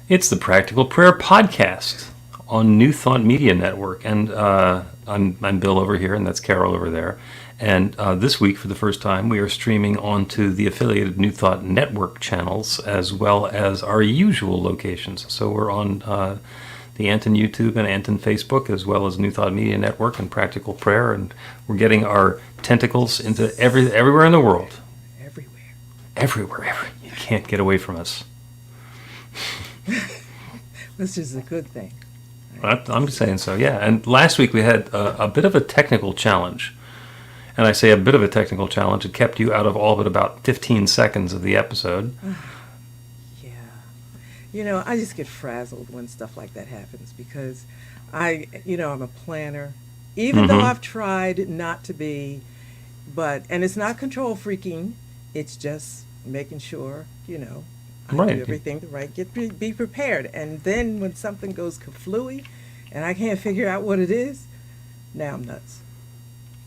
It's the Practical Prayer Podcast on New Thought Media Network. And I'm Bill over here, and that's Carol over there. And this week, for the first time, we are streaming onto the affiliated New Thought Network channels as well as our usual locations. So we're on the Anton YouTube and Anton Facebook, as well as New Thought Media Network and Practical Prayer. And we're getting our tentacles into everywhere in the world. Everywhere. You can't get away from us. Which is a good thing. I'm saying so, yeah. And last week we had a bit of a technical challenge. And I say a bit of a technical challenge. It kept you out of all but about 15 seconds of the episode. Yeah. You know, I just get frazzled when stuff like that happens because I'm a planner. Even though I've tried not to be, and it's not control freaking, it's just making sure, I do everything be prepared. And then when something goes kaflooey and I can't figure out what it is, now I'm nuts.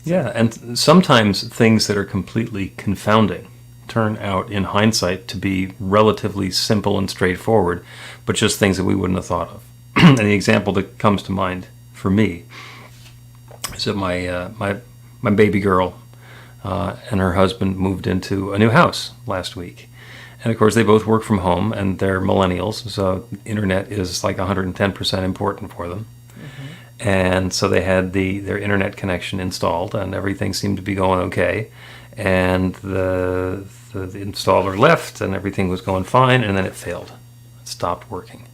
So. Yeah, and sometimes things that are completely confounding turn out in hindsight to be relatively simple and straightforward, but just things that we wouldn't have thought of. And the example that comes to mind for me is that my baby girl and her husband moved into a new house last week. And of course, they both work from home, and they're millennials, so internet is like 110% important for them. Mm-hmm. And so they had their internet connection installed, and everything seemed to be going okay. And the installer left, and everything was going fine, and then it failed. It stopped working.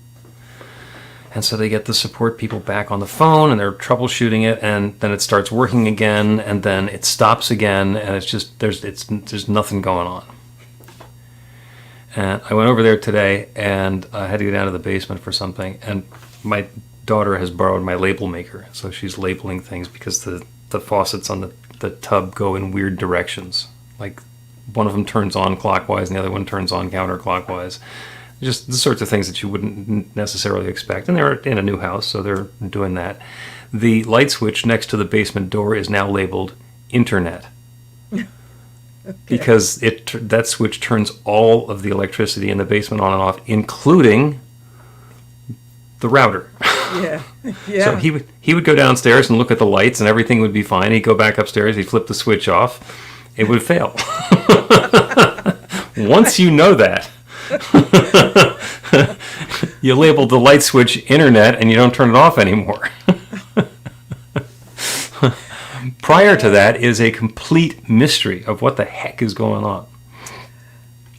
And so they get the support people back on the phone, and they're troubleshooting it, and then it starts working again, and then it stops again, and it's just there's nothing going on. And I went over there today, and I had to go down to the basement for something, and my daughter has borrowed my label maker, so she's labeling things because the faucets on the tub go in weird directions. Like, one of them turns on clockwise, and the other one turns on counterclockwise. Just the sorts of things that you wouldn't necessarily expect. And they're in a new house, so they're doing that. The light switch next to the basement door is now labeled Internet. Okay. Because that switch turns all of the electricity in the basement on and off, including the router. Yeah. So he would go downstairs and look at the lights, and everything would be fine. He'd go back upstairs, he'd flip the switch off. It would fail. Once you know that, you label the light switch Internet, and you don't turn it off anymore. Prior to that is a complete mystery of what the heck is going on.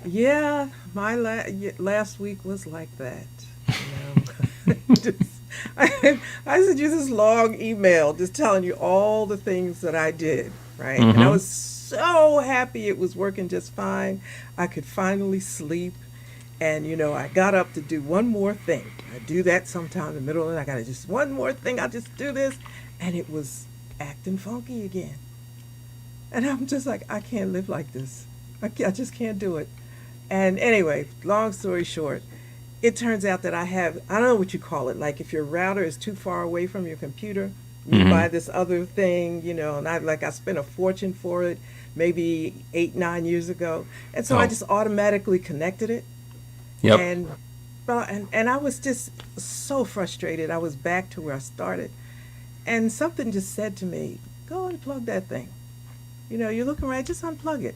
Yeah, my last week was like that. I sent you this long email just telling you all the things that I did, right? Mm-hmm. And I was so happy it was working just fine. I could finally sleep. And, I got up to do one more thing. I do that sometime in the middle of the night. I got to just one more thing. I'll just do this. And it was acting funky again. And I'm just like, I can't live like this. I just can't do it. And anyway, long story short, it turns out that I don't know what you call it. Like if your router is too far away from your computer, you buy this other thing, and I spent a fortune for it maybe 8-9 years ago. And so I just automatically connected it. Yep. And I was just so frustrated. I was back to where I started. And something just said to me, go unplug that thing. You're looking right, just unplug it.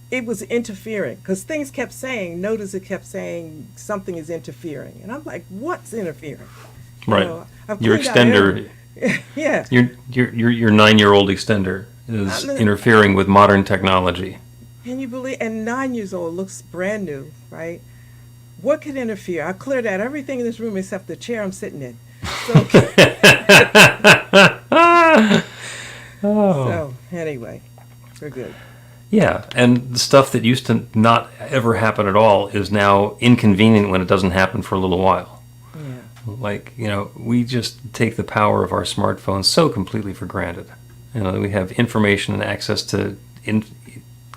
It was interfering because things kept saying, notice it kept saying something is interfering. And I'm like, what's interfering? Right. Your extender, yeah. Your 9-year-old extender is interfering with modern technology. Can you believe? And 9 years old looks brand new, right? What could interfere? I cleared out everything in this room except the chair I'm sitting in. So anyway, we're good. Yeah, and the stuff that used to not ever happen at all is now inconvenient when it doesn't happen for a little while. Yeah. Like, we just take the power of our smartphones so completely for granted. We have information and access to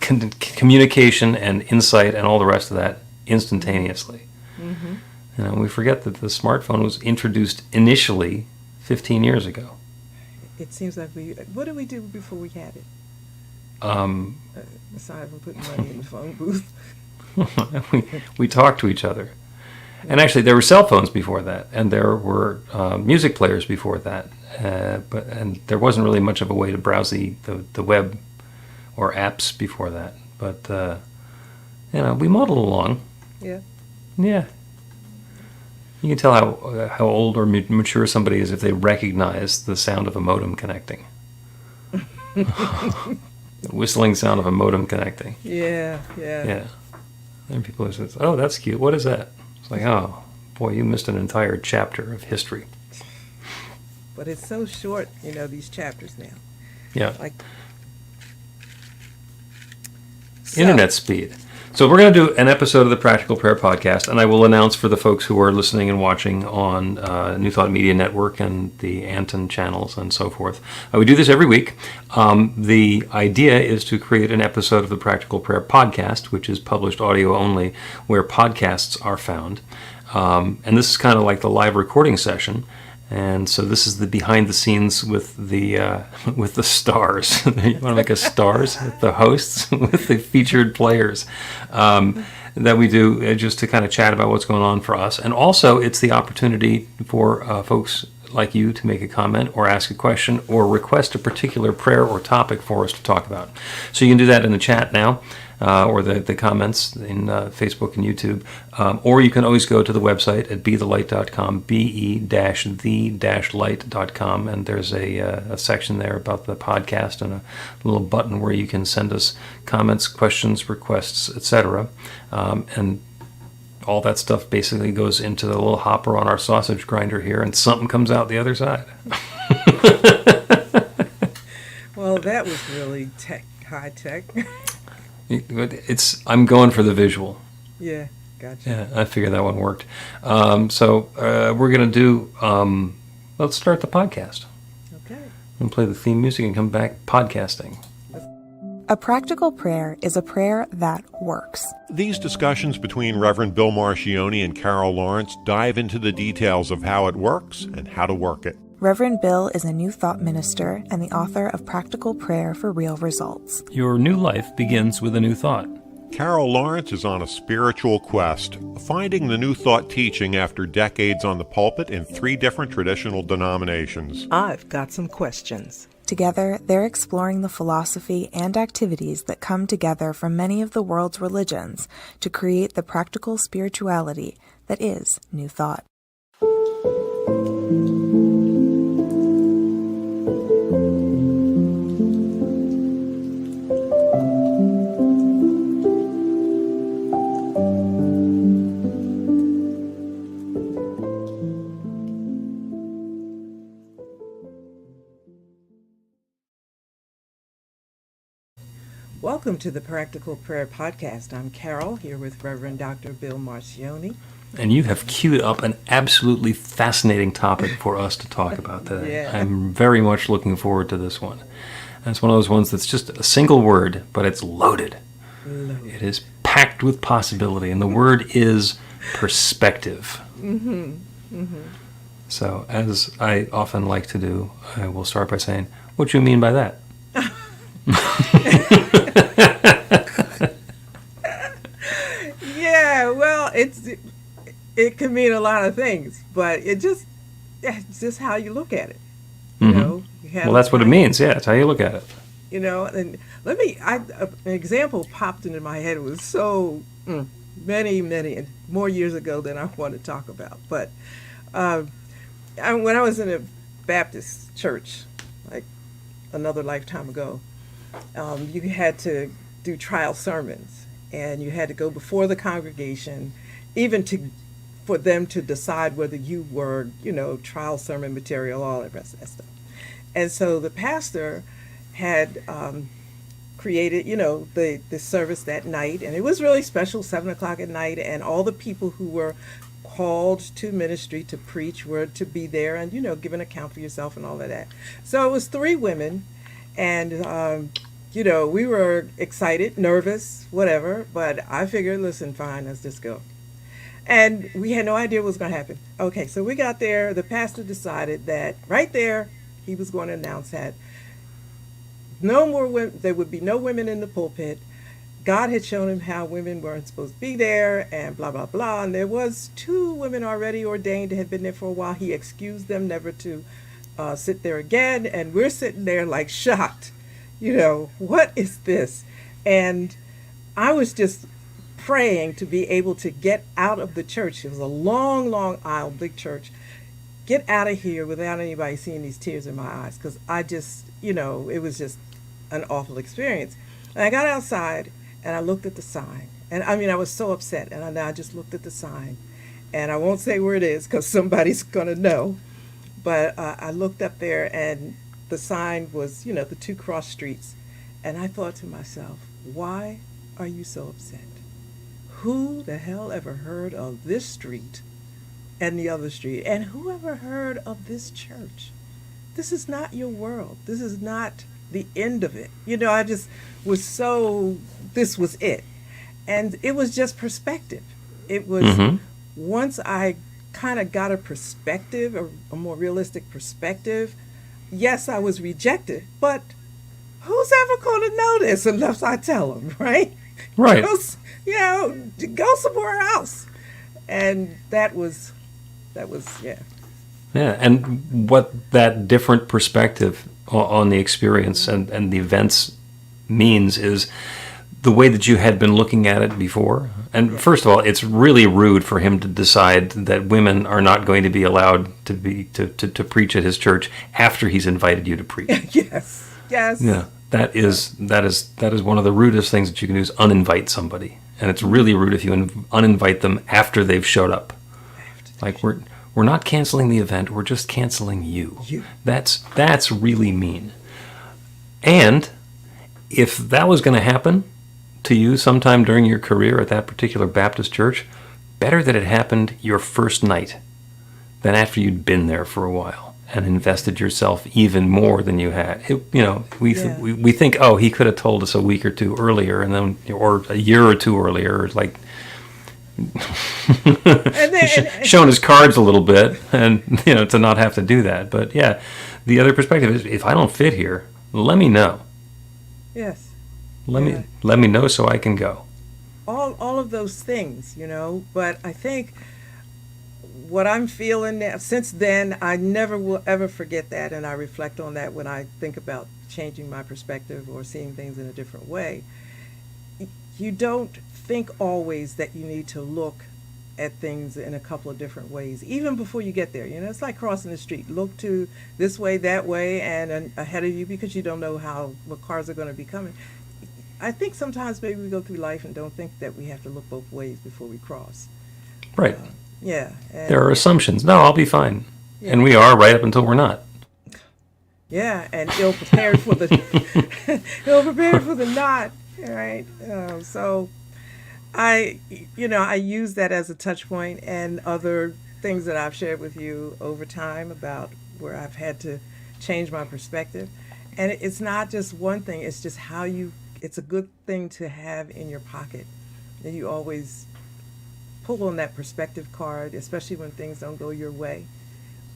communication and insight and all the rest of that instantaneously. Mm-hmm. We forget that the smartphone was introduced initially 15 years ago. It seems like what did we do before we had it? Aside from putting money in the phone booth. we talk to each other. And actually, there were cell phones before that, and there were music players before that. And there wasn't really much of a way to browse the web or apps before that. But we muddled along. Yeah. Yeah. You can tell how old or mature somebody is if they recognize the sound of a modem connecting. The whistling sound of a modem connecting. Yeah. Yeah. And people say, "Oh, that's cute. What is that?" It's like, "Oh, boy, you missed an entire chapter of history." But it's so short, these chapters now. Yeah. So, Internet speed. So we're going to do an episode of the Practical Prayer Podcast, and I will announce for the folks who are listening and watching on New Thought Media Network and the Anton channels and so forth. We do this every week. The idea is to create an episode of the Practical Prayer Podcast, which is published audio only, where podcasts are found. And this is kind of like the live recording session. And so this is the behind the scenes with the stars. You want to make us stars? The hosts with the featured players that we do just to kind of chat about what's going on for us. And also it's the opportunity for folks like you to make a comment or ask a question or request a particular prayer or topic for us to talk about. So you can do that in the chat now. Or the comments in Facebook and YouTube. Or you can always go to the website at bethelight.com, be-the-light.com, and there's a section there about the podcast and a little button where you can send us comments, questions, requests, etc. And all that stuff basically goes into the little hopper on our sausage grinder here, and something comes out the other side. Well, that was really high tech. I'm going for the visual. Yeah, gotcha. Yeah, I figured that one worked. So we're going to do, let's start the podcast. Okay. And play the theme music and come back podcasting. A practical prayer is a prayer that works. These discussions between Reverend Bill Marchiony and Carol Lawrence dive into the details of how it works and how to work it. Reverend Bill is a New Thought minister and the author of Practical Prayer for Real Results. Your new life begins with a new thought. Carol Lawrence is on a spiritual quest, finding the New Thought teaching after decades on the pulpit in 3 different traditional denominations. I've got some questions. Together, they're exploring the philosophy and activities that come together from many of the world's religions to create the practical spirituality that is New Thought. Welcome to the Practical Prayer Podcast. I'm Carol, here with Reverend Dr. Bill Marchiony. And you have queued up an absolutely fascinating topic for us to talk about today. Yeah. I'm very much looking forward to this one. And it's one of those ones that's just a single word, but it's loaded. It is packed with possibility, and the word is perspective. Mm-hmm. Mm-hmm. So, as I often like to do, I will start by saying, what do you mean by that? Yeah, well, it can mean a lot of things, but it's just how you look at it. You know, well, that's what it means. Yeah, it's how you look at it. You know, and an example popped into my head. It was so many more years ago than I want to talk about. But when I was in a Baptist church, like another lifetime ago, you had to do trial sermons, and you had to go before the congregation, even for them to decide whether you were, trial sermon material, all the rest of that stuff. And so the pastor had created, the service that night, and it was really special, 7:00 at night, and all the people who were called to ministry to preach were to be there and, give an account for yourself and all of that. So it was 3 women, and, we were excited, nervous, whatever, but I figured, listen, fine, let's just go. And we had no idea what was going to happen. Okay, so we got there. The pastor decided that right there, he was going to announce that no more women, there would be no women in the pulpit. God had shown him how women weren't supposed to be there and blah, blah, blah. And there was 2 women already ordained that had been there for a while. He excused them never to sit there again. And we're sitting there like shocked. What is this? And I was just praying to be able to get out of the church. It was a long, long aisle, big church. Get out of here without anybody seeing these tears in my eyes. Because I just, it was just an awful experience. And I got outside and I looked at the sign. And I was so upset. And I just looked at the sign. And I won't say where it is because somebody's going to know. But I looked up there and the sign was, the 2 cross streets. And I thought to myself, why are you so upset? Who the hell ever heard of this street and the other street? And who ever heard of this church? This is not your world. This is not the end of it. I just was this was it. And it was just perspective. It was once I kind of got a perspective, a more realistic perspective, yes, I was rejected, but who's ever going to know this unless I tell them, right? Right. Go somewhere else. And that was, yeah. Yeah, and what that different perspective on the experience and the events means is the way that you had been looking at it before. And first of all, it's really rude for him to decide that women are not going to be allowed to preach at his church after he's invited you to preach. Yes. Yeah, that is one of the rudest things that you can do is uninvite somebody. And it's really rude if you uninvite them after they've showed up. Like we're not canceling the event, we're just canceling you. That's really mean. And if that was going to happen to you sometime during your career at that particular Baptist church, better that it happened your first night than after you'd been there for a while and invested yourself even more than you had. We think, oh, he could have told us a week or 2 earlier, and then or a year or 2 earlier, like shown his cards a little bit, and to not have to do that. But yeah, the other perspective is, if I don't fit here, let me know. Yes. Let me know so I can go. All of those things, But I think what I'm feeling now, since then, I never will ever forget that, and I reflect on that when I think about changing my perspective or seeing things in a different way. You don't think always that you need to look at things in a couple of different ways, even before you get there. It's like crossing the street. Look to this way, that way, and ahead of you, because you don't know what cars are going to be coming. I think sometimes maybe we go through life and don't think that we have to look both ways before we cross. Right. Yeah. There are assumptions. No, I'll be fine. Yeah. And we are right up until we're not. Yeah, and ill-prepared for the not, right? So I use that as a touch point, and other things that I've shared with you over time about where I've had to change my perspective. And it's not just one thing, it's just it's a good thing to have in your pocket. And you always pull on that perspective card, especially when things don't go your way.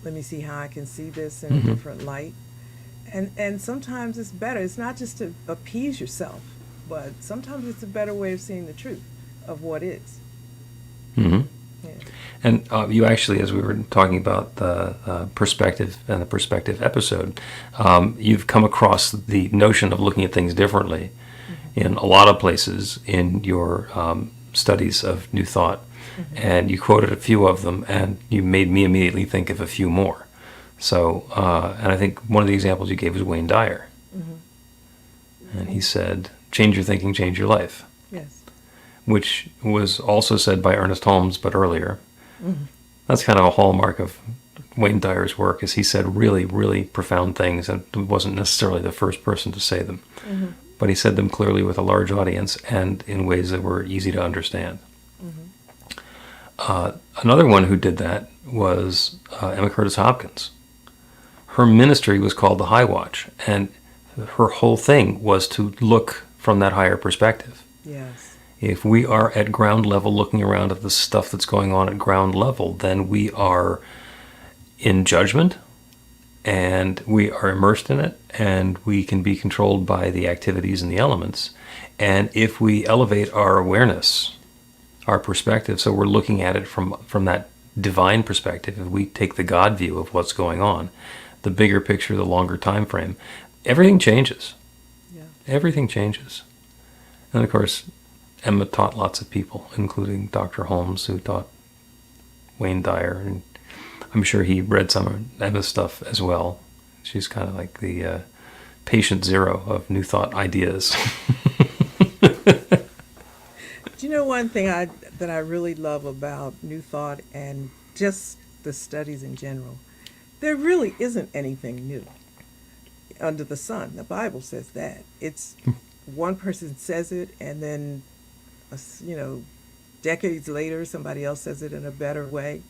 Let me see how I can see this in a different light. And sometimes it's better. It's not just to appease yourself, but sometimes it's a better way of seeing the truth of what is. Mm-hmm. Yeah. And you actually, as we were talking about the perspective and the perspective episode, you've come across the notion of looking at things differently in a lot of places in your studies of New Thought. And you quoted a few of them, and you made me immediately think of a few more. So, and I think one of the examples you gave was Wayne Dyer. And he said, change your thinking, change your life. Yes. Which was also said by Ernest Holmes, but earlier. That's kind of a hallmark of Wayne Dyer's work, is he said really, really profound things, and wasn't necessarily the first person to say them. But he said them clearly with a large audience and in ways that were easy to understand. Another one who did that was Emma Curtis Hopkins. Her ministry was called the High Watch, and her whole thing was to look from that higher perspective. Yes. If we are at ground level looking around at the stuff that's going on at ground level, then we are in judgment and we are immersed in it, and we can be controlled by the activities and the elements. And if we elevate our awareness, our perspective, so we're looking at it from that divine perspective, if we take the God view of what's going on, the bigger picture, the longer time frame, everything changes. Yeah. Everything changes. And of course, Emma taught lots of people, including Dr. Holmes, who taught Wayne Dyer, and I'm sure he read some of Emma's stuff as well. She's kind of like the patient zero of New Thought ideas. Do you know one thing that I really love about New Thought and just the studies in general? There really isn't anything new under the sun. The Bible says that. It's one person says it, and then, decades later, somebody else says it in a better way,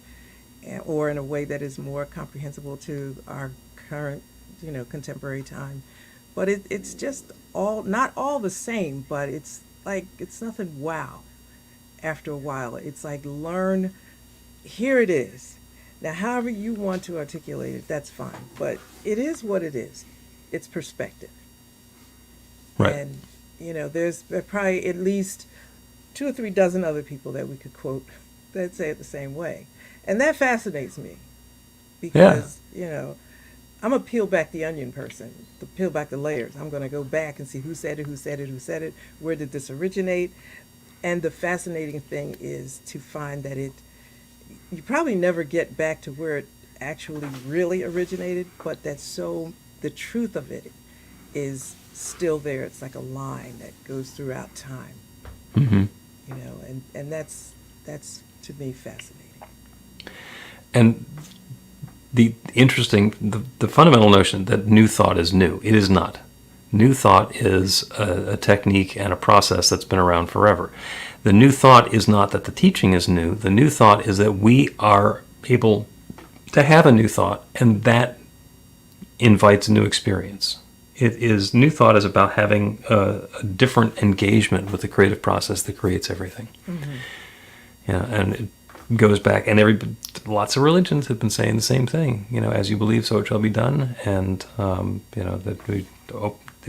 or in a way that is more comprehensible to our current, contemporary time. But it's just not all the same, but it's nothing wow after a while. It's like, learn, here it is. Now, however you want to articulate it, that's fine. But it is what it is. It's perspective. Right. And, there's probably at least 2 or 3 dozen other people that we could quote that say it the same way. And that fascinates me because, I'm a peel back the onion person, to peel back the layers. I'm going to go back and see who said it, where did this originate. And the fascinating thing is to find that you probably never get back to where it actually really originated, but the truth of it is still there. It's like a line that goes throughout time. Mm-hmm. And that's to me fascinating. And the fundamental notion that New Thought is new, it is not. New Thought is a technique and a process that's been around forever. The new thought is not that the teaching is new. The new thought is that we are able to have a new thought, and that invites a new experience. New thought is about having a different engagement with the creative process that creates everything. Mm-hmm. And it goes back, and lots of religions have been saying the same thing. As you believe, so it shall be done. And that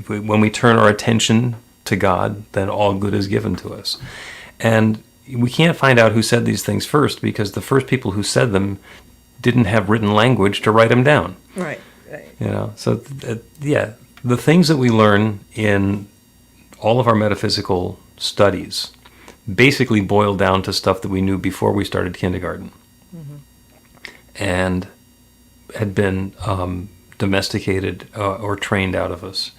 when we turn our attention to God, then all good is given to us. And we can't find out who said these things first, because the first people who said them didn't have written language to write them down. Right. So the things that we learn in all of our metaphysical studies basically boil down to stuff that we knew before we started kindergarten. Mm-hmm. And had been domesticated or trained out of us.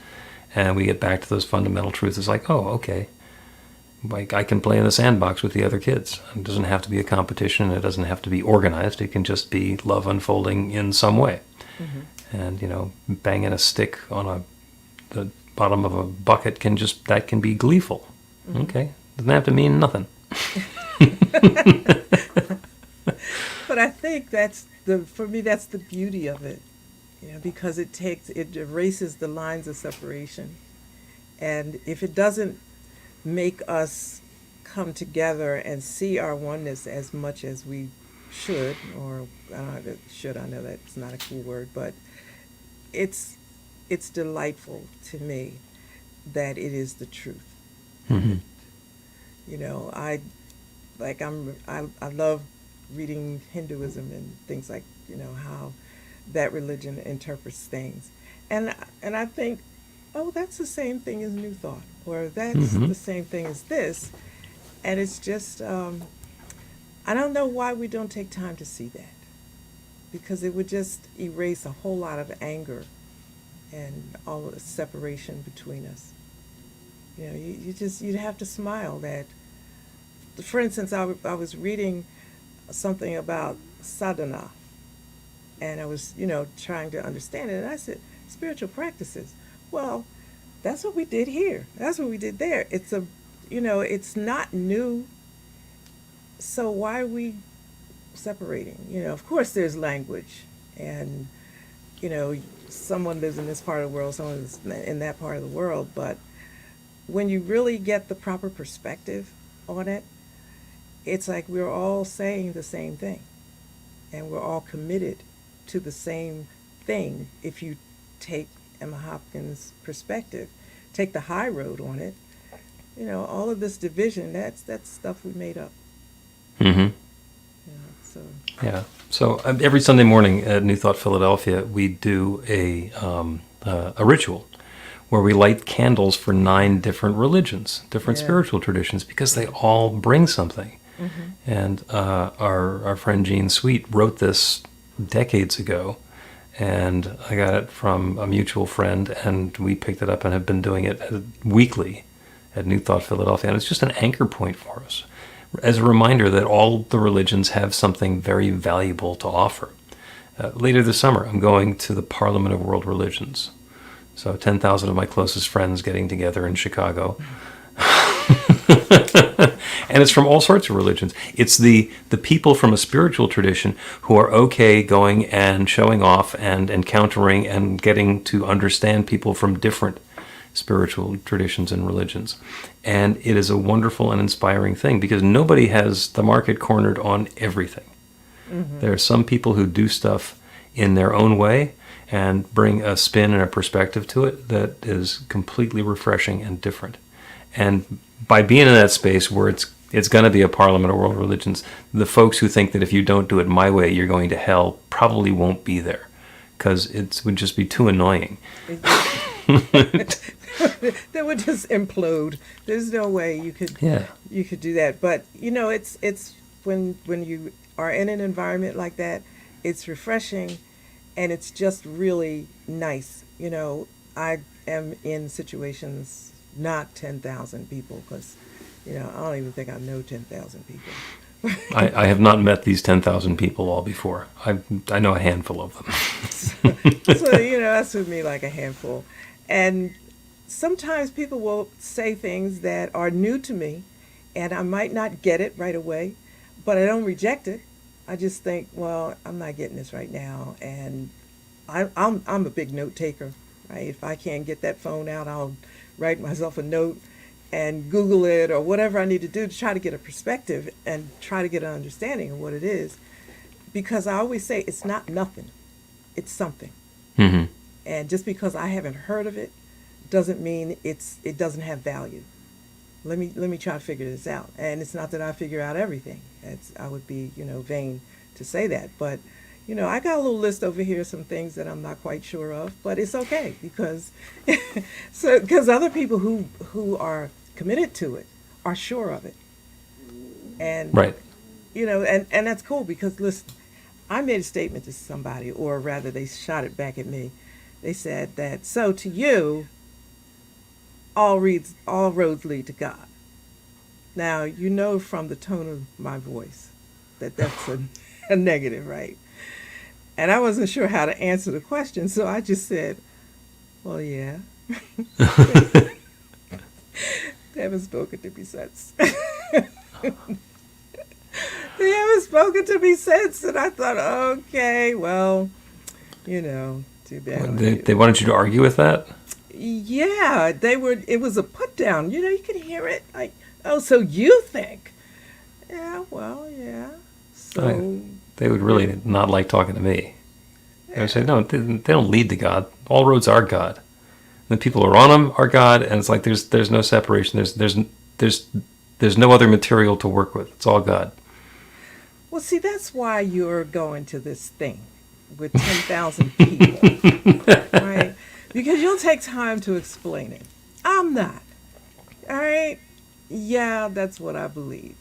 And we get back to those fundamental truths. It's like, oh, okay. Like, I can play in the sandbox with the other kids. It doesn't have to be a competition. It doesn't have to be organized. It can just be love unfolding in some way. Mm-hmm. And, banging a stick on the bottom of a bucket can be gleeful. Mm-hmm. Okay. Doesn't have to mean nothing. But I think for me, that's the beauty of it. Because it erases the lines of separation. And if it doesn't make us come together and see our oneness as much as we should, or I know that's not a cool word, but it's delightful to me that it is the truth. Mm-hmm. I love reading Hinduism and things like, how that religion interprets things. And I think, oh, that's the same thing as New Thought, or that's mm-hmm. the same thing as this. And it's just, I don't know why we don't take time to see that, because it would just erase a whole lot of anger and all of the separation between us. You'd have to smile that, for instance, I was reading something about sadhana, and I was, trying to understand it. And I said, spiritual practices. Well, that's what we did here. That's what we did there. It's not new. So why are we separating? Of course there's language, and, someone lives in this part of the world, someone is in that part of the world. But when you really get the proper perspective on it, it's like we're all saying the same thing, and we're all committed to the same thing if you take Emma Hopkins' perspective, take the high road on it. All of this division, that's stuff we made up. Mm-hmm. So. Yeah. So every Sunday morning at New Thought Philadelphia, we do a ritual where we light candles for 9 different religions, different spiritual traditions, because they all bring something. Mm-hmm. And our friend Gene Sweet wrote this decades ago, and I got it from a mutual friend, and we picked it up and have been doing it weekly at New Thought Philadelphia. And it's just an anchor point for us, as a reminder that all the religions have something very valuable to offer. Later this summer, I'm going to the Parliament of World Religions. So 10,000 of my closest friends getting together in Chicago. And it's from all sorts of religions. It's the people from a spiritual tradition who are okay going and showing off and encountering and getting to understand people from different spiritual traditions and religions. And it is a wonderful and inspiring thing, because nobody has the market cornered on everything. Mm-hmm. There are some people who do stuff in their own way and bring a spin and a perspective to it that is completely refreshing and different. And by being in that space where it's going to be a Parliament of World Religions, the folks who think that if you don't do it my way, you're going to hell, probably won't be there, because it would just be too annoying. That would just implode. There's no way you could do that. But it's when you are in an environment like that, it's refreshing, and it's just really nice. I am in situations, not 10,000 people, because I don't even think I know 10,000 people. I have not met these 10,000 people all before. I know a handful of them. So that's with me, like a handful. And sometimes people will say things that are new to me, and I might not get it right away, but I don't reject it. I just think, well, I'm not getting this right now, and I'm a big note taker, right? If I can't get that phone out, I'll write myself a note and Google it or whatever I need to do to try to get a perspective and try to get an understanding of what it is. Because I always say it's not nothing, it's something. Mm-hmm. And just because I haven't heard of it doesn't mean it doesn't have value. Let me try to figure this out. And it's not that I figure out everything. I would be vain to say that. But I got a little list over here, some things that I'm not quite sure of. But it's okay, because other people who are committed to it are sure of it. And right. And that's cool, because listen, I made a statement to somebody, or rather they shot it back at me. They said that, so to you, all roads lead to God. Now, from the tone of my voice that that's a negative, right? And I wasn't sure how to answer the question, so I just said, well, yeah. They haven't spoken to me since. They haven't spoken to me since, and I thought, okay, well, too bad. They wanted you to argue with that? Yeah, it was a put down. You could hear it, like, oh, so you think? Yeah, well, yeah. So they would really not like talking to me. They would say, no, they don't lead to God. All roads are God. And the people who are on them are God, and it's like there's no separation. There's no other material to work with. It's all God. Well, see, that's why you're going to this thing with 10,000 people, right? Because you'll take time to explain it. I'm not. All right? Yeah, that's what I believe.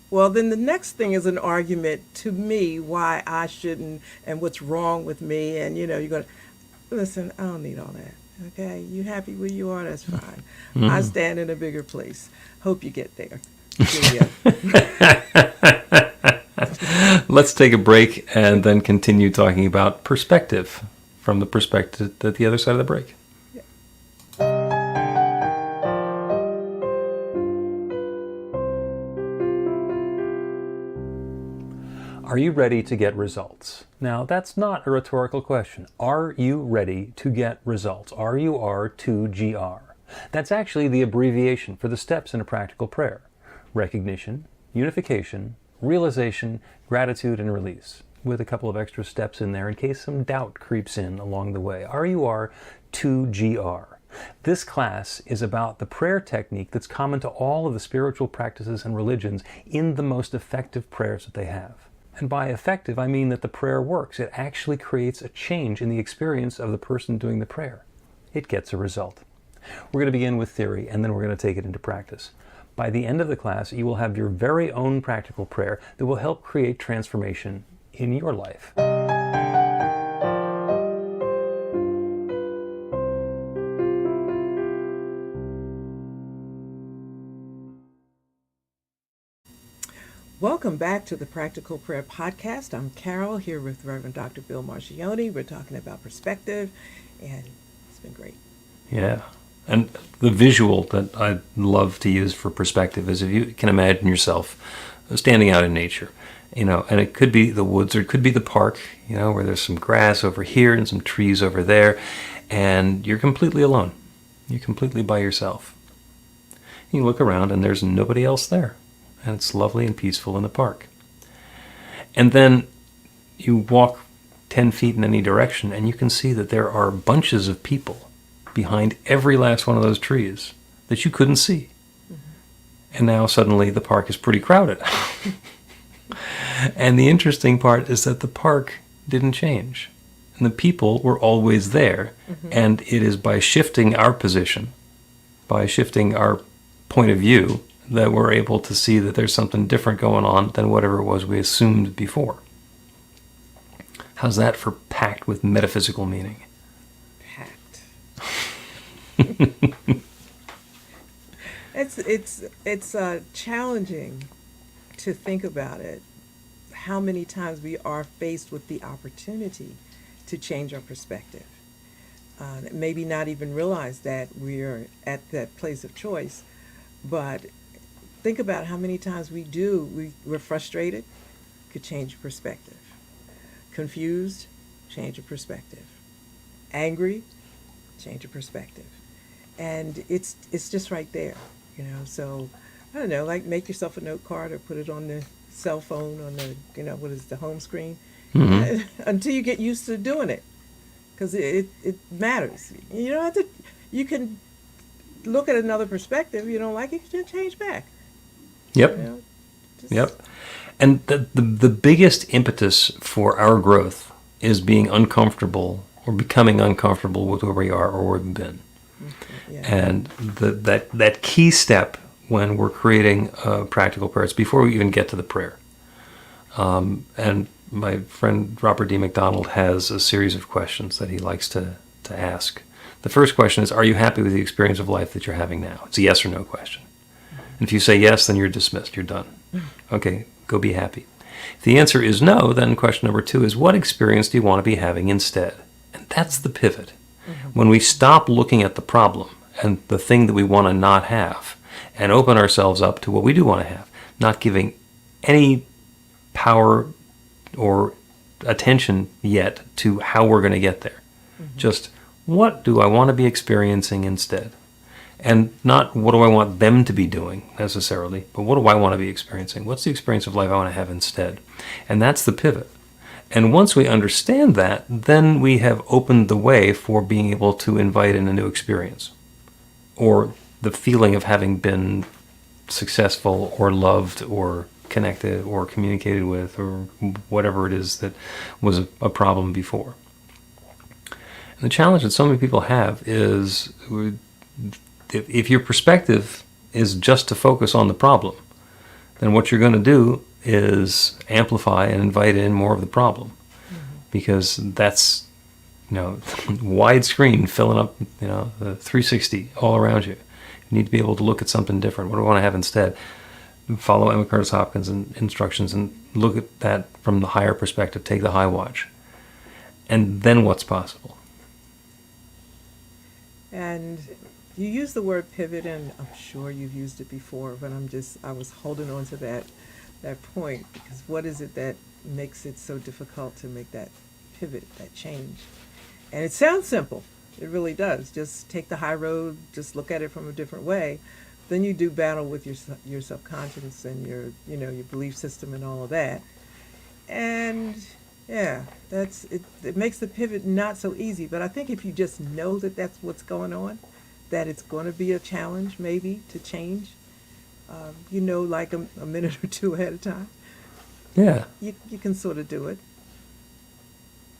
Well, then the next thing is an argument to me why I shouldn't and what's wrong with me. And, you're going to, listen, I don't need all that. Okay? You happy where you are? That's fine. Mm-hmm. I stand in a bigger place. Hope you get there. Let's take a break and then continue talking about perspective from the perspective at the other side of the break. Yeah. Are you ready to get results? Now, that's not a rhetorical question. Are you ready to get results? RUR2GR. That's actually the abbreviation for the steps in a practical prayer: recognition, unification, realization, gratitude, and release. with a couple of extra steps in there in case some doubt creeps in along the way. RUR2GR. This class is about the prayer technique that's common to all of the spiritual practices and religions in the most effective prayers that they have. And by effective, I mean that the prayer works. It actually creates a change in the experience of the person doing the prayer. It gets a result. We're going to begin with theory, and then we're going to take it into practice. By the end of the class, you will have your very own practical prayer that will help create transformation in your life. Welcome back to the Practical Prayer Podcast. I'm Carol, here with Reverend Dr. Bill Marchiony. We're talking about perspective, and it's been great. Yeah. And the visual that I love to use for perspective is if you can imagine yourself standing out in nature, and it could be the woods or it could be the park, where there's some grass over here and some trees over there, and you're completely alone. You're completely by yourself. You look around and there's nobody else there, and it's lovely and peaceful in the park. And then you walk 10 feet in any direction and you can see that there are bunches of people behind every last one of those trees that you couldn't see. Mm-hmm. And now suddenly the park is pretty crowded. And the interesting part is that the park didn't change. And the people were always there. Mm-hmm. And it is by shifting our position, by shifting our point of view, that we're able to see that there's something different going on than whatever it was we assumed before. How's that for packed with metaphysical meaning? It's challenging to think about it, how many times we are faced with the opportunity to change our perspective. Maybe not even realize that we're at that place of choice, but think about how many times we're frustrated, could change your perspective. Confused, change your perspective. Angry, change your perspective. And it's just right there, so I don't know, like make yourself a note card or put it on the cell phone on the, what is the home screen, mm-hmm. until you get used to doing it, because it matters. You don't have to, you can look at another perspective. You don't like it, you can change back. Yep. Yep. And the biggest impetus for our growth is being uncomfortable or becoming uncomfortable with where we are or where we've been. Mm-hmm. Yeah. And that key step when we're creating practical prayers, before we even get to the prayer. And my friend Robert D. McDonald has a series of questions that he likes to ask. The first question is, are you happy with the experience of life that you're having now? It's a yes or no question. And if you say yes, then you're dismissed. You're done. Okay, go be happy. If the answer is no, then question number 2 is, what experience do you want to be having instead? And that's the pivot. Mm-hmm. When we stop looking at the problem and the thing that we want to not have and open ourselves up to what we do want to have, not giving any power or attention yet to how we're going to get there. Mm-hmm. Just, what do I want to be experiencing instead? And not what do I want them to be doing necessarily, but what do I want to be experiencing? What's the experience of life I want to have instead? And that's the pivot. And once we understand that, then we have opened the way for being able to invite in a new experience, or the feeling of having been successful or loved or connected or communicated with, or whatever it is that was a problem before. And the challenge that so many people have is, if your perspective is just to focus on the problem, then what you're going to do is amplify and invite in more of the problem. Mm-hmm. Because that's, widescreen filling up, the 360 all around you. You need to be able to look at something different. What do I want to have instead? Follow Emma Curtis Hopkins' instructions and look at that from the higher perspective. Take the high watch. And then what's possible? And you use the word pivot, and I'm sure you've used it before, but I was holding on to that point, because what is it that makes it so difficult to make that pivot, that change? And it sounds simple. It really does. Just take the high road, just look at it from a different way. Then you do battle with your subconscious and your belief system and all of that. And Yeah, that's it. It makes the pivot not so easy, but I think if you just know that that's what's going on, that it's going to be a challenge maybe to change, like a minute or two ahead of time, Yeah. you can sort of do it.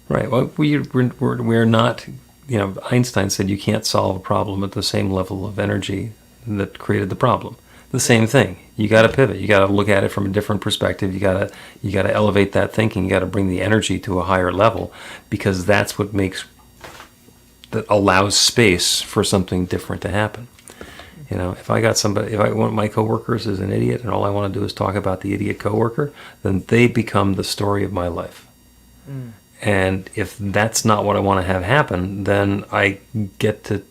Right. Well, we're not, Einstein said you can't solve a problem at the same level of energy that created the problem. The same thing. You got to pivot. You got to look at it from a different perspective. You got to elevate that thinking. You got to bring the energy to a higher level, because that's what that allows space for something different to happen. If I want my coworkers as an idiot and all I want to do is talk about the idiot coworker, then they become the story of my life. Mm. And if that's not what I want to have happen, then I get to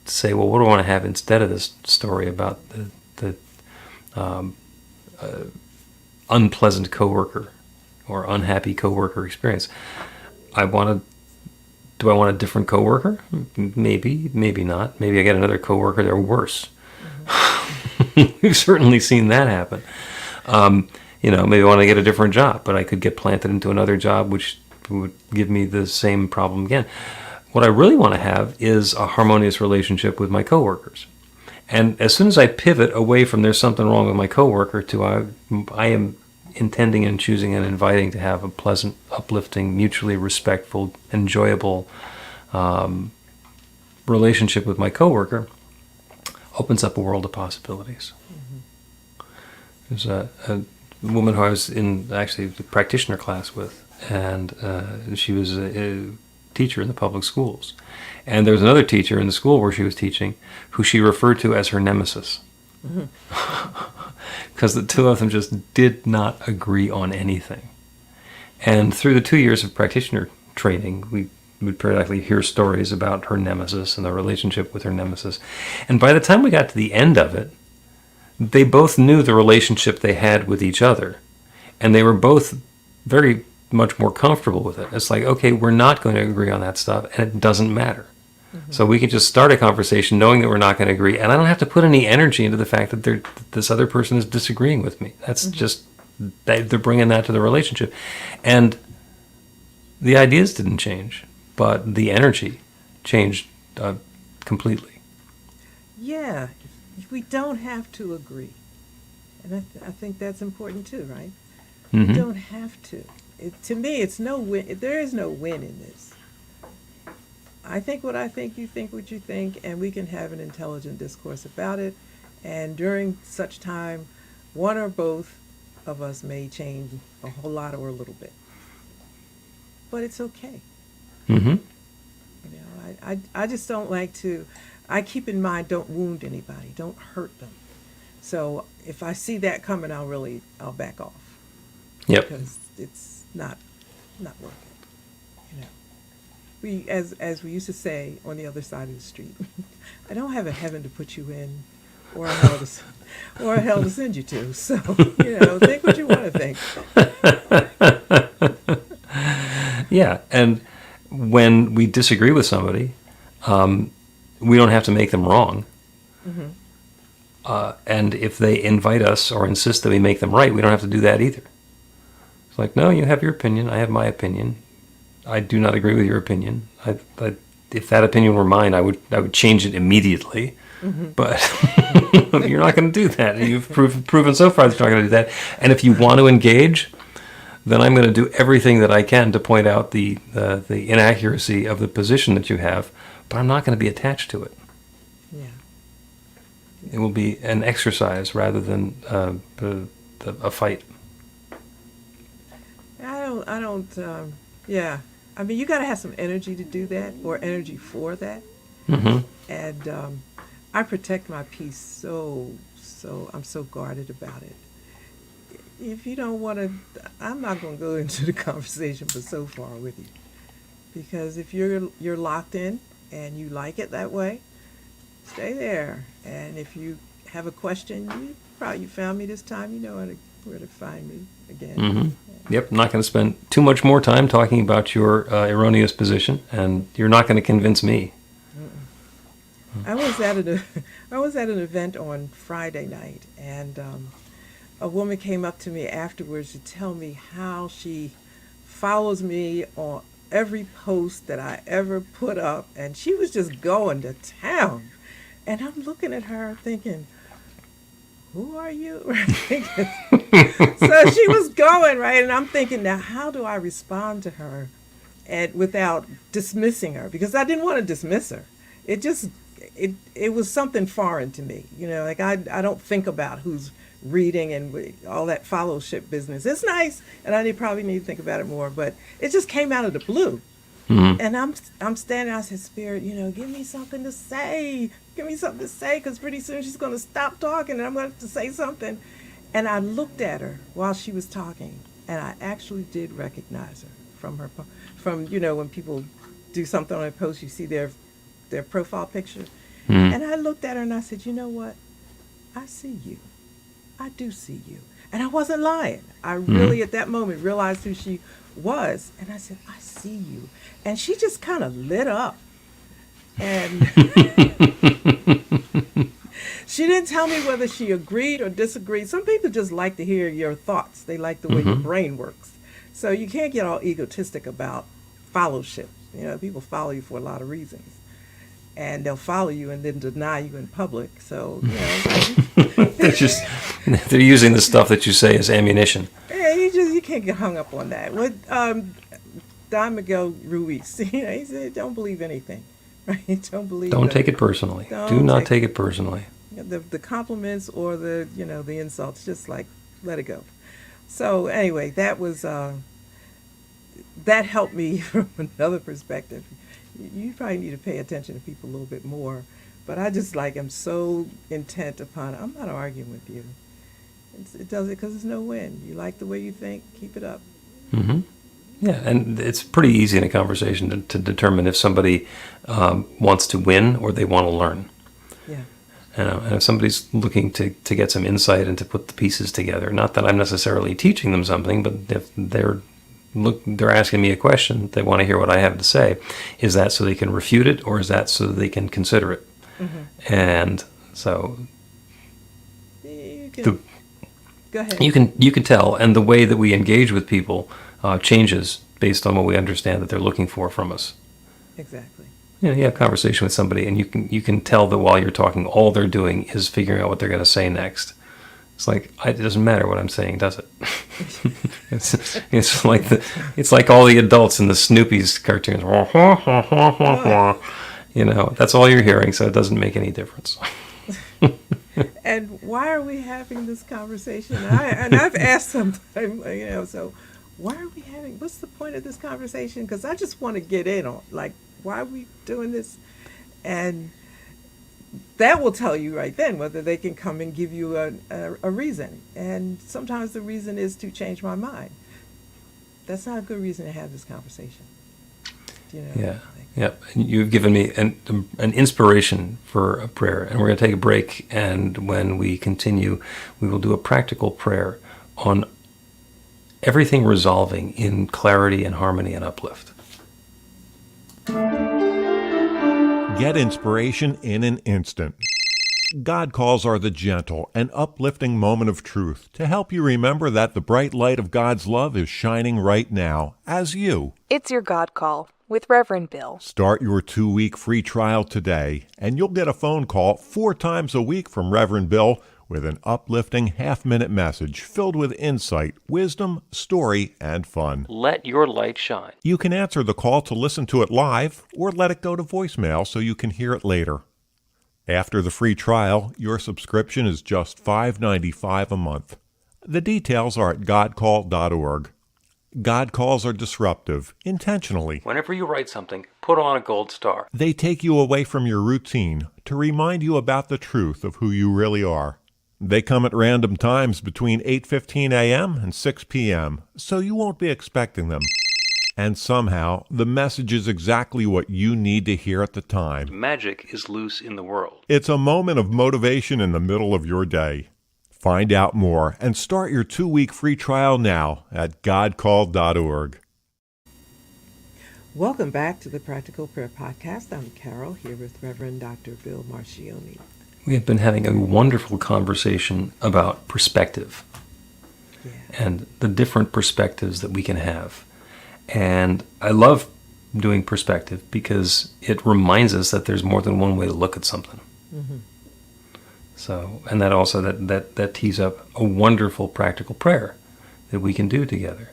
say, well, what do I want to have instead of this story about the unpleasant coworker or unhappy coworker experience? Do I want a different coworker? Maybe, maybe not. Maybe I get another coworker they're worse. We've certainly seen that happen. Maybe I want to get a different job, but I could get planted into another job which would give me the same problem again. What I really want to have is a harmonious relationship with my coworkers. And as soon as I pivot away from there's something wrong with my coworker to I am intending and choosing and inviting to have a pleasant, uplifting, mutually respectful, enjoyable relationship with my coworker, opens up a world of possibilities. Mm-hmm. There's a woman who I was in actually the practitioner class with, and she was a teacher in the public schools. And there was another teacher in the school where she was teaching who she referred to as her nemesis. Because the two of them just did not agree on anything. And through the 2 years of practitioner training, we would periodically hear stories about her nemesis and the relationship with her nemesis. And by the time we got to the end of it, they both knew the relationship they had with each other. And they were both very much more comfortable with it. It's like, okay, we're not going to agree on that stuff, and it doesn't matter. Mm-hmm. So we can just start a conversation knowing that we're not going to agree, and I don't have to put any energy into the fact that this other person is disagreeing with me. That's just, they're bringing that to the relationship. And the ideas didn't change, but the energy changed completely. Yeah, we don't have to agree. And I think that's important too, right? Mm-hmm. We don't have to. To me, it's no win. There is no win in this. I think what I think, you think what you think, and we can have an intelligent discourse about it. And during such time, one or both of us may change a whole lot or a little bit. But it's okay. Mm-hmm. I just don't like to, I keep in mind, don't wound anybody, don't hurt them. So if I see that coming, I'll back off. Yep. Because it's not worth it. We, as we used to say on the other side of the street, I don't have a heaven to put you in, or a hell to send you to. So think what you want to think. Yeah, and when we disagree with somebody, we don't have to make them wrong. Mm-hmm. And if they invite us or insist that we make them right, we don't have to do that either. It's like, no, you have your opinion, I have my opinion. I do not agree with your opinion. If that opinion were mine, I would change it immediately. Mm-hmm. But you're not going to do that. You've proven so far that you're not going to do that. And if you want to engage, then I'm going to do everything that I can to point out the inaccuracy of the position that you have, but I'm not going to be attached to it. Yeah. It will be an exercise rather than a fight. I don't. Yeah. I mean, you got to have some energy to do that, or energy for that. Mm-hmm. And I protect my peace so I'm so guarded about it. If you don't want to, I'm not going to go into the conversation but so far with you, because if you're locked in and you like it that way, stay there. And if you have a question, you found me this time. You know where to find me again. Mm-hmm. Yep, I'm not going to spend too much more time talking about your erroneous position, and you're not going to convince me. I was at an event on Friday night, and a woman came up to me afterwards to tell me how she follows me on every post that I ever put up, and she was just going to town. And I'm looking at her thinking, who are you? So she was going, right? And I'm thinking, now, how do I respond to her and without dismissing her? Because I didn't want to dismiss her. It was something foreign to me. Like I don't think about who's reading and all that fellowship business. It's nice, and I probably need to think about it more, but it just came out of the blue. Mm-hmm. And I'm standing, I said, Spirit, give me something to say. Give me something to say, because pretty soon she's going to stop talking and I'm going to have to say something. And I looked at her while she was talking, and I actually did recognize her from when people do something on a post, you see their profile picture. Mm-hmm. And I looked at her and I said, you know what? I see you. I do see you. And I wasn't lying. I really, at that moment, realized who she was. And I said, I see you. And she just kind of lit up. And she didn't tell me whether she agreed or disagreed. Some people just like to hear your thoughts. They like the way your brain works. So you can't get all egotistic about fellowship. People follow you for a lot of reasons. And they'll follow you and then deny you in public. So, they're using the stuff that you say as ammunition. Yeah, you can't get hung up on that. What Don Miguel Ruiz, he said, don't believe anything, right? Don't take it personally. Do not take it personally. The compliments or the insults, just like let it go. So anyway, that was that helped me from another perspective. You probably need to pay attention to people a little bit more. But I just am so intent upon, I'm not arguing with you. It does it because there's no win. You like the way you think, keep it up. Mm-hmm. Yeah, and it's pretty easy in a conversation to determine if somebody wants to win or they want to learn. Yeah. And if somebody's looking to get some insight and to put the pieces together, not that I'm necessarily teaching them something, but if they're asking me a question, they want to hear what I have to say. Is that so they can refute it, or is that so they can consider it? Mm-hmm. And so go ahead. You can tell, and the way that we engage with people changes based on what we understand that they're looking for from us. Exactly. You have a conversation with somebody, and you can tell that while you're talking, all they're doing is figuring out what they're going to say next. It's like, it doesn't matter what I'm saying, does it? it's like all the adults in the Snoopy's cartoons. That's all you're hearing, so it doesn't make any difference. And why are we having this conversation? I've asked sometimes, so why are we having? What's the point of this conversation? Because I just want to get in on, why are we doing this? And that will tell you right then whether they can come and give you a reason. And sometimes the reason is to change my mind. That's not a good reason to have this conversation. Yeah. And you've given me an inspiration for a prayer. And we're going to take a break. And when we continue, we will do a practical prayer on everything resolving in clarity and harmony and uplift. Get inspiration in an instant. God calls are the gentle and uplifting moment of truth to help you remember that the bright light of God's love is shining right now as you. It's your God Call with Reverend Bill. Start your 2-week free trial today, and you'll get a phone call 4 times a week from Reverend Bill with an uplifting half-minute message filled with insight, wisdom, story, and fun. Let your light shine. You can answer the call to listen to it live or let it go to voicemail so you can hear it later. After the free trial, your subscription is just $5.95 a month. The details are at godcall.org. God calls are disruptive, intentionally. Whenever you write something, put on a gold star. They take you away from your routine to remind you about the truth of who you really are. They come at random times between 8:15 a.m. and 6 p.m., so you won't be expecting them. And somehow, the message is exactly what you need to hear at the time. Magic is loose in the world. It's a moment of motivation in the middle of your day. Find out more and start your 2-week free trial now at godcall.org. Welcome back to the Practical Prayer Podcast. I'm Carol, here with Reverend Dr. Bill Marchiony. We have been having a wonderful conversation about perspective and the different perspectives that we can have. And I love doing perspective because it reminds us that there's more than one way to look at something. So, and that also that tees up a wonderful practical prayer that we can do together.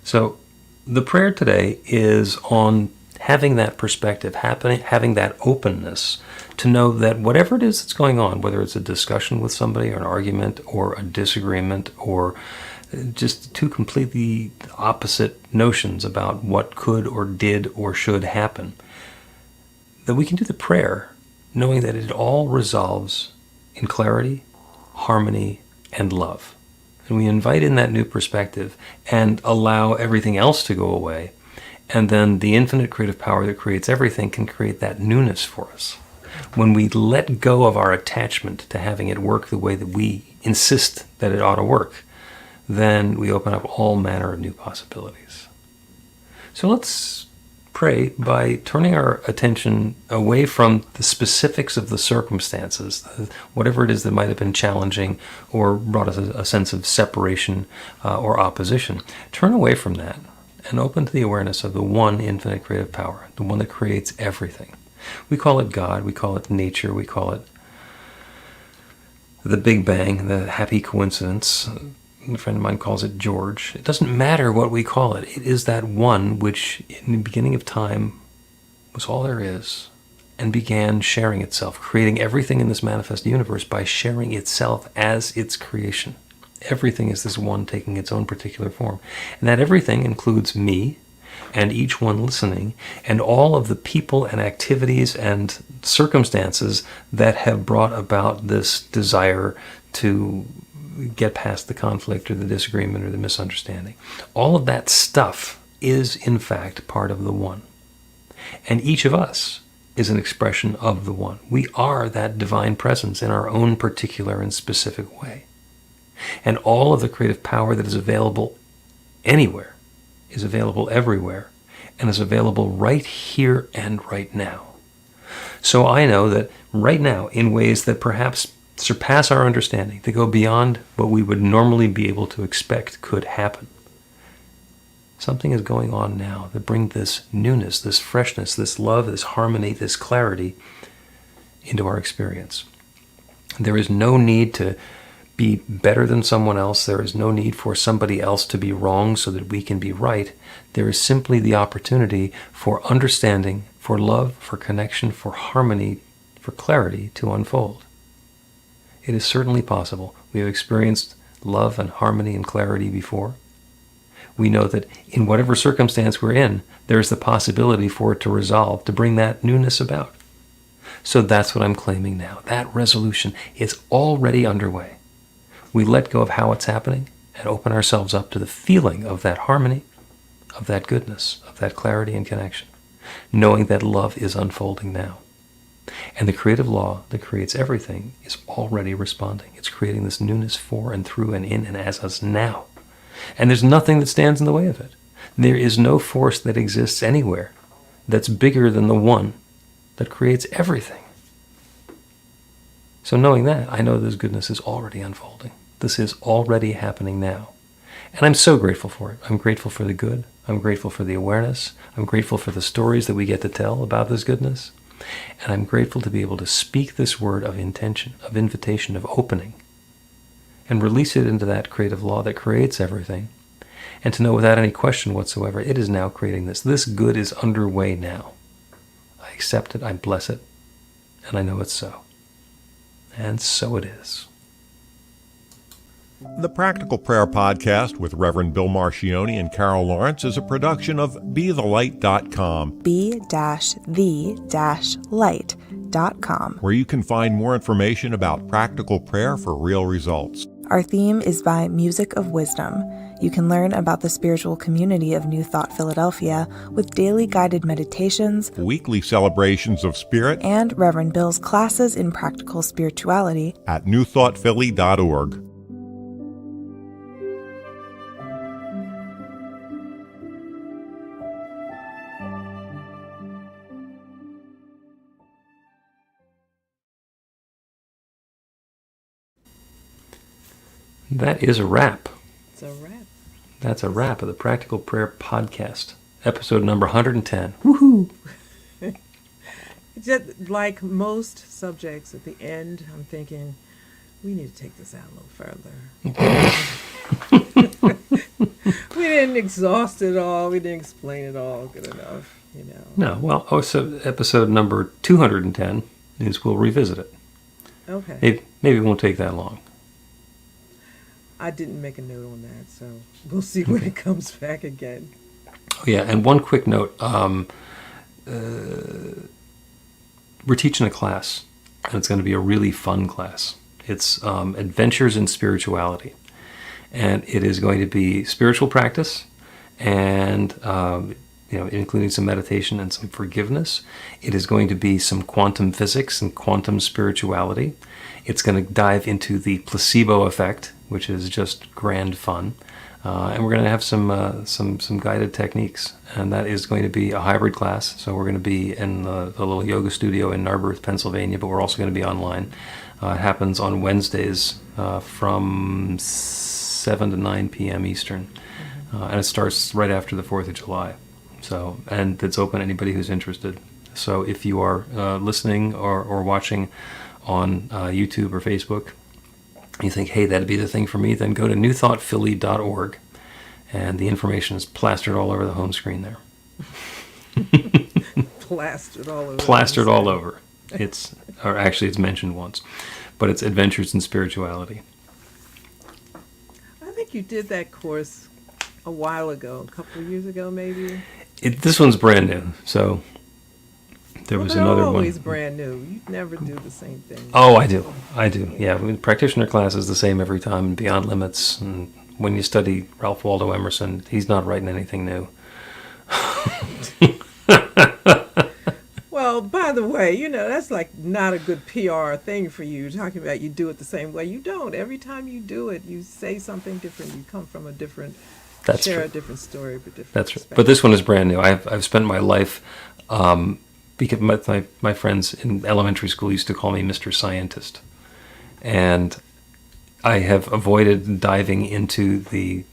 So the prayer today is on having that perspective, having that openness to know that whatever it is that's going on, whether it's a discussion with somebody or an argument or a disagreement or just two completely opposite notions about what could or did or should happen, that we can do the prayer knowing that it all resolves in clarity, harmony, and love. And we invite in that new perspective and allow everything else to go away. And then the infinite creative power that creates everything can create that newness for us. When we let go of our attachment to having it work the way that we insist that it ought to work, then we open up all manner of new possibilities. So let's pray by turning our attention away from the specifics of the circumstances, whatever it is that might have been challenging or brought us a sense of separation or opposition. Turn away from that and open to the awareness of the one infinite creative power, the one that creates everything. We call it God, we call it nature, we call it the Big Bang, the happy coincidence. A friend of mine calls it George. It doesn't matter what we call it. It is that one which in the beginning of time was all there is and began sharing itself, creating everything in this manifest universe by sharing itself as its creation. Everything is this one taking its own particular form. And that everything includes me and each one listening and all of the people and activities and circumstances that have brought about this desire to get past the conflict or the disagreement or the misunderstanding. All of that stuff is, in fact, part of the one. And each of us is an expression of the one. We are that divine presence in our own particular and specific way. And all of the creative power that is available anywhere is available everywhere and is available right here and right now. So I know that right now, in ways that perhaps surpass our understanding, that go beyond what we would normally be able to expect could happen, something is going on now that brings this newness, this freshness, this love, this harmony, this clarity into our experience. There is no need to be better than someone else. There is no need for somebody else to be wrong so that we can be right. There is simply the opportunity for understanding, for love, for connection, for harmony, for clarity to unfold. It is certainly possible. We have experienced love and harmony and clarity before. We know that in whatever circumstance we're in, there's the possibility for it to resolve, to bring that newness about. So that's what I'm claiming now. That resolution is already underway. We let go of how it's happening and open ourselves up to the feeling of that harmony, of that goodness, of that clarity and connection, knowing that love is unfolding now. And the creative law that creates everything is already responding. It's creating this newness for and through and in and as us now. And there's nothing that stands in the way of it. There is no force that exists anywhere that's bigger than the one that creates everything. So knowing that, I know this goodness is already unfolding. This is already happening now. And I'm so grateful for it. I'm grateful for the good. I'm grateful for the awareness. I'm grateful for the stories that we get to tell about this goodness. And I'm grateful to be able to speak this word of intention, of invitation, of opening, and release it into that creative law that creates everything, and to know without any question whatsoever, it is now creating this. This good is underway now. I accept it, I bless it, and I know it's so. And so it is. The Practical Prayer Podcast with Reverend Bill Marchiony and Carol Lawrence is a production of BeTheLight.com. be-the-light.com, where you can find more information about practical prayer for real results. Our theme is by Music of Wisdom. You can learn about the spiritual community of New Thought Philadelphia with daily guided meditations, Weekly celebrations of spirit and Reverend Bill's classes in practical spirituality at newthoughtphilly.org. That is a wrap. It's a wrap. That's a wrap of the Practical Prayer Podcast, episode number 110. Woohoo! Just like most subjects, at the end, I'm thinking, we need to take this out a little further. We didn't exhaust it all. We didn't explain it all good enough, you know. No, well, so episode number 210 is we'll revisit it. Okay. Maybe it won't take that long. I didn't make a note on that, so we'll see when it comes back again. Oh, yeah, and one quick note. We're teaching a class, and it's going to be a really fun class. It's Adventures in Spirituality. And it is going to be spiritual practice and, including some meditation and some forgiveness. It is going to be some quantum physics and quantum spirituality. It's going to dive into the placebo effect, which is just grand fun. And we're going to have some guided techniques. And that is going to be a hybrid class. So we're going to be in the little yoga studio in Narberth, Pennsylvania, but we're also going to be online. It happens on Wednesdays from 7 to 9 p.m. Eastern. And it starts right after the 4th of July. So, and it's open to anybody who's interested. So if you are listening or watching on YouTube or Facebook, you think, hey, that'd be the thing for me, then go to newthoughtphilly.org, and the information is plastered all over the home screen there. Plastered all over. Plastered all over. It's mentioned once, but it's Adventures in Spirituality. I think you did that course a while ago, a couple of years ago, maybe. This one's brand new, so there was another one. Always brand new. You never do the same thing. Oh, I do. Yeah, practitioner class is the same every time, and Beyond Limits. And when you study Ralph Waldo Emerson, he's not writing anything new. Well, by the way, that's like not a good PR thing for you, talking about you do it the same way. You don't. Every time you do it, you say something different. You come from a different, share a different story, but different That's true. But this one is brand new. I've spent my life, because my friends in elementary school used to call me Mr. Scientist. And I have avoided diving into the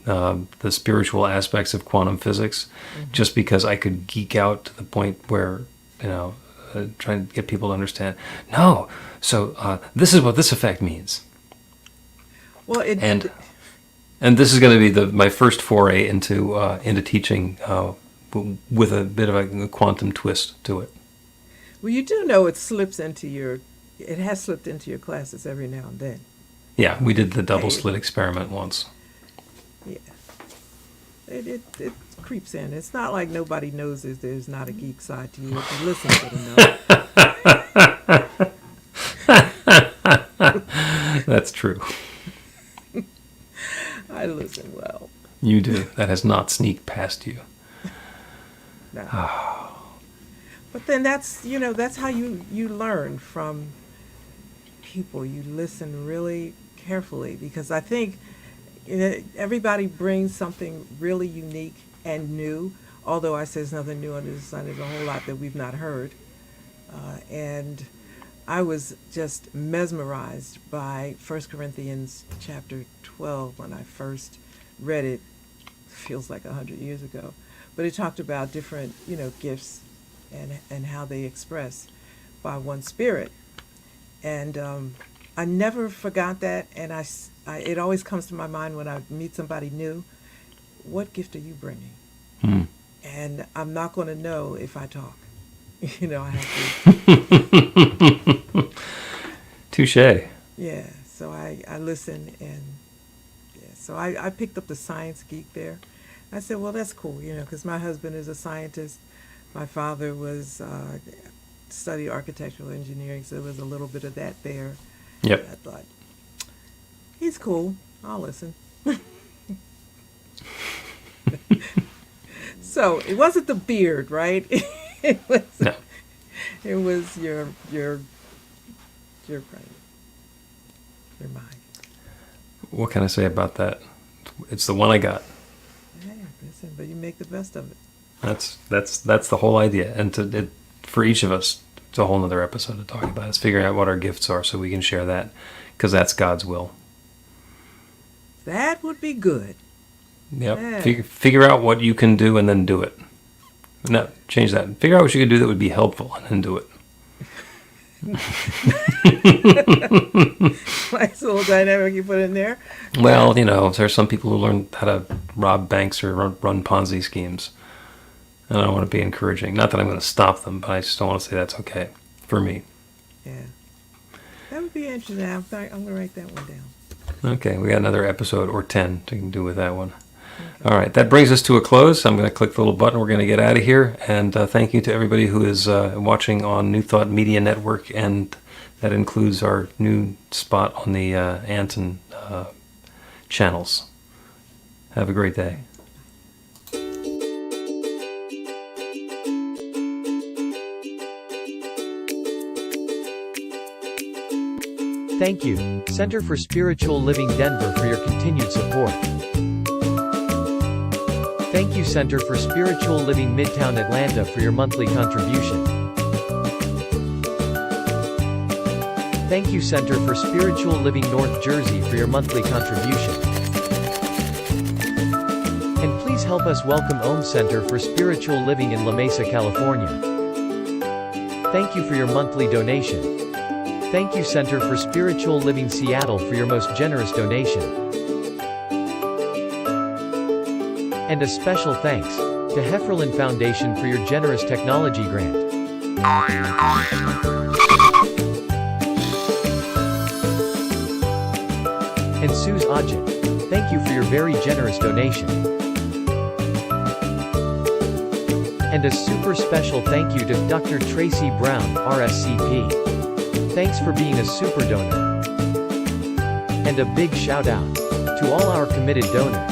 spiritual aspects of quantum physics, just because I could geek out to the point where, trying to get people to understand. No, so this is what this effect means. Well, and this is going to be my first foray into teaching with a bit of a quantum twist to it. Well, you do know it has slipped into your classes every now and then. Yeah, we did the double slit experiment once. Yeah. It creeps in. It's not like nobody knows there's not a geek side to you. If you listen to know. That's true. I listen well. You do. That has not sneaked past you. No. But then that's how you learn from people. You listen really carefully, because I think everybody brings something really unique and new. Although I say there's nothing new under the sun, there's a whole lot that we've not heard. And I was just mesmerized by 1 Corinthians chapter 12 when I first read it. Feels like 100 years ago. But it talked about different, gifts and how they express by one Spirit. And I never forgot that, and it always comes to my mind when I meet somebody new. What gift are you bringing? And I'm not going to know if I talk. I have to. Touche. Yeah, so I listen, and so I picked up the science geek there. I said, well, that's cool, because my husband is a scientist. My father studied architectural engineering, so there was a little bit of that there. Yep. I thought, he's cool. I'll listen. So it wasn't the beard, right? It was your brain, your mind. What can I say about that? It's the one I got. Hey, listen, but you make the best of it. That's the whole idea, and for each of us, it's a whole other episode to talk about. Is figuring out what our gifts are so we can share that, because that's God's will. That would be good. Yep. Yeah. Figure out what you can do and then do it. No, change that. Figure out what you could do that would be helpful and then do it. Nice little dynamic you put in there. Well, there's some people who learn how to rob banks or run Ponzi schemes. And I don't want to be encouraging. Not that I'm going to stop them, but I just don't want to say that's okay for me. Yeah. That would be interesting. I'm going to write that one down. Okay, we got another episode or 10 to do with that one. All right, that brings us to a close. I'm going to click the little button. We're going to get out of here. And thank you to everybody who is watching on New Thought Media Network. And that includes our new spot on the Anton channels. Have a great day. Thank you, Center for Spiritual Living Denver, for your continued support. Thank you, Center for Spiritual Living Midtown Atlanta, for your monthly contribution. Thank you, Center for Spiritual Living North Jersey, for your monthly contribution. And please help us welcome Om Center for Spiritual Living in La Mesa, California. Thank you for your monthly donation. Thank you, Center for Spiritual Living Seattle, for your most generous donation. And a special thanks to Hefferlin Foundation for your generous technology grant. And Suze Ajit, thank you for your very generous donation. And a super special thank you to Dr. Tracy Brown, RSCP. Thanks for being a super donor. And a big shout out to all our committed donors.